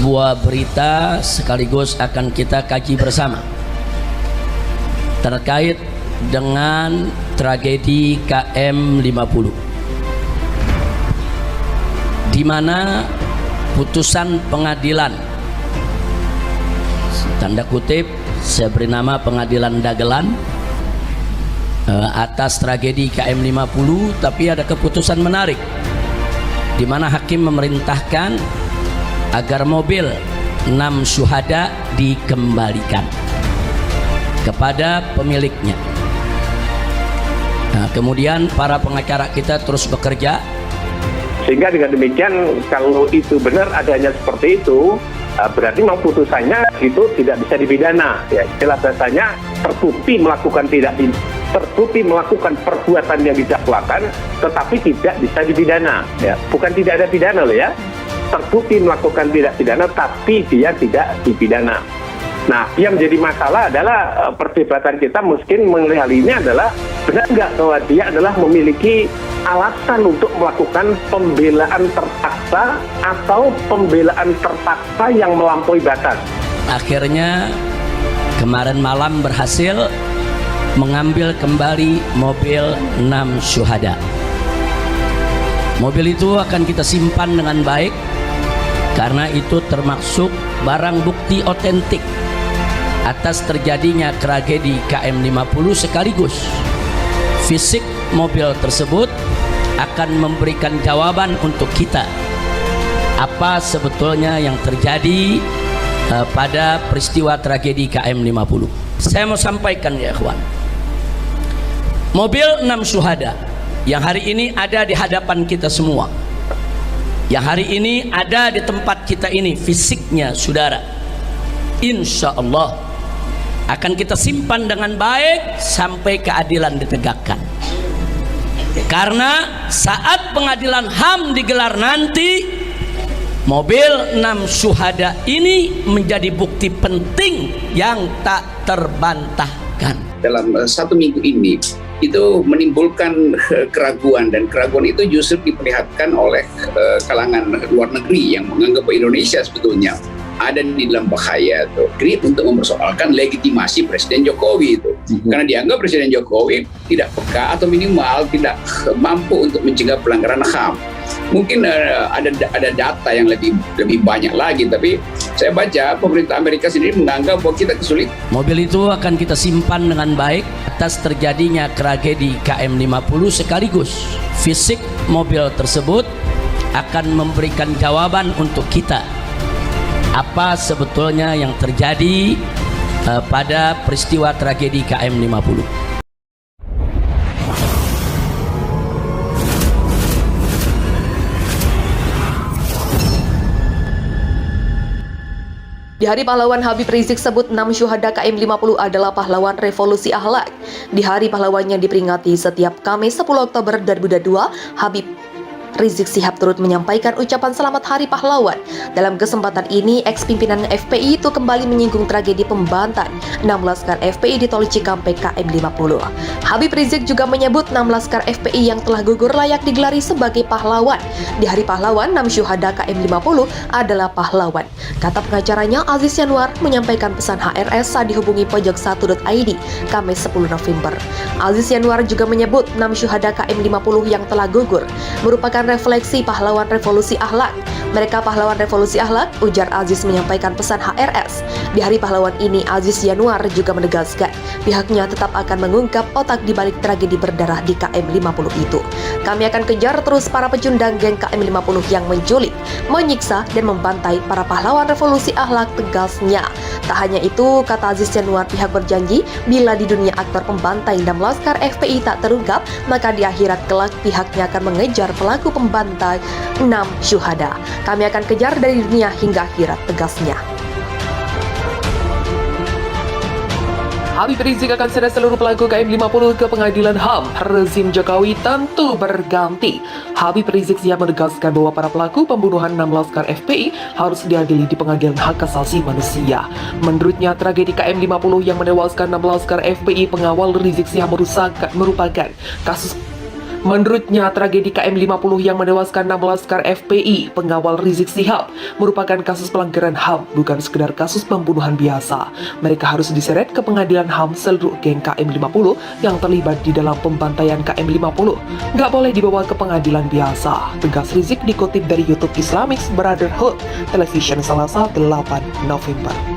sebuah berita sekaligus akan kita kaji bersama terkait dengan tragedi KM 50, di mana putusan pengadilan, tanda kutip saya beri nama pengadilan dagelan, atas tragedi KM 50, tapi ada keputusan menarik di mana hakim memerintahkan agar mobil 6 syuhada dikembalikan kepada pemiliknya. Nah, kemudian para pengacara kita terus bekerja, sehingga dengan demikian kalau itu benar adanya seperti itu, berarti memang putusannya itu tidak bisa dipidana. Ya, istilah bahasanya terbukti melakukan perbuatan yang didakwakan, tetapi tidak bisa dipidana. Ya, bukan tidak ada pidana loh ya. Terbukti melakukan tidak pidana, tapi dia tidak dipidana. Nah, yang menjadi masalah adalah perdebatan kita mungkin mengenai hal ini adalah benar nggak bahwa dia adalah memiliki alasan untuk melakukan pembelaan terpaksa atau pembelaan terpaksa yang melampaui batas. Akhirnya kemarin malam berhasil mengambil kembali mobil 6 syuhada. Mobil itu akan kita simpan dengan baik karena itu termasuk barang bukti otentik atas terjadinya tragedi KM 50, sekaligus fisik mobil tersebut akan memberikan jawaban untuk kita apa sebetulnya yang terjadi pada peristiwa tragedi KM 50. Saya mau sampaikan ya ikhwan, mobil 6 syuhada yang hari ini ada di hadapan kita semua, yang hari ini ada di tempat kita ini fisiknya saudara, insya Allah akan kita simpan dengan baik sampai keadilan ditegakkan. Karena saat pengadilan HAM digelar nanti, mobil 6 syuhada ini menjadi bukti penting yang tak terbantahkan. Dalam 1 minggu ini itu menimbulkan keraguan, dan keraguan itu justru diperlihatkan oleh kalangan luar negeri yang menganggap bahwa Indonesia sebetulnya ada di dalam bahaya itu untuk mempersoalkan legitimasi Presiden Jokowi itu. Karena dianggap Presiden Jokowi tidak peka atau minimal tidak mampu untuk mencegah pelanggaran HAM. Mungkin ada data yang lebih banyak lagi, tapi saya baca pemerintah Amerika sendiri menganggap bahwa kita kesulitan. Mobil itu akan kita simpan dengan baik atas terjadinya tragedi KM 50, sekaligus fisik mobil tersebut akan memberikan jawaban untuk kita apa sebetulnya yang terjadi pada peristiwa tragedi KM 50. Di Hari Pahlawan, Habib Rizik sebut 6 syuhada KM 50 adalah pahlawan revolusi akhlak. Di Hari Pahlawan yang diperingati setiap Kamis 10 Oktober 2022, Habib Rizik Syihab turut menyampaikan ucapan selamat Hari Pahlawan. Dalam kesempatan ini, ex-pimpinan FPI itu kembali menyinggung tragedi pembantan 6 laskar FPI di Tol Cikampek KM 50. Habib Rizik juga menyebut 6 laskar FPI yang telah gugur layak digelari sebagai pahlawan. Di Hari Pahlawan, 6 syuhada KM 50 adalah pahlawan. Kata pengacaranya Aziz Yanuar menyampaikan pesan HRS saat dihubungi pojok1.id Kamis 10 November. Aziz Yanuar juga menyebut 6 syuhada KM 50 yang telah gugur merupakan refleksi pahlawan revolusi akhlak. Mereka pahlawan revolusi akhlak, ujar Aziz menyampaikan pesan HRS. Di Hari Pahlawan ini, Aziz Yanuar juga menegaskan pihaknya tetap akan mengungkap otak di balik tragedi berdarah di KM 50 itu. Kami akan kejar terus para pecundang geng KM 50 yang menculik, menyiksa, dan membantai para pahlawan revolusi akhlak, tegasnya. Tak hanya itu, kata Aziz Yanuar, pihak berjanji bila di dunia aktor pembantai 6 laskar FPI tak terungkap, maka di akhirat kelak pihaknya akan mengejar pelaku pembantai 6 syuhada. Kami akan kejar dari dunia hingga akhirat, tegasnya. Habib Rizik akan seret seluruh pelaku KM 50 ke pengadilan HAM. Rezim Jokowi tentu berganti. Habib Rizik Syihab menegaskan bahwa para pelaku pembunuhan 6 laskar FPI harus diadili di pengadilan hak asasi manusia. Menurutnya, tragedi KM 50 yang menewaskan 6 laskar FPI pengawal Rizik Syihab merupakan kasus Menurutnya, tragedi KM50 yang menewaskan 6 laskar FPI pengawal Rizik Syihab merupakan kasus pelanggaran HAM, bukan sekedar kasus pembunuhan biasa. Mereka harus diseret ke pengadilan HAM seluruh geng KM50 yang terlibat di dalam pembantaian KM50. Nggak boleh dibawa ke pengadilan biasa, tegas Rizik dikutip dari YouTube Islamic Brotherhood Television Selasa 8 November.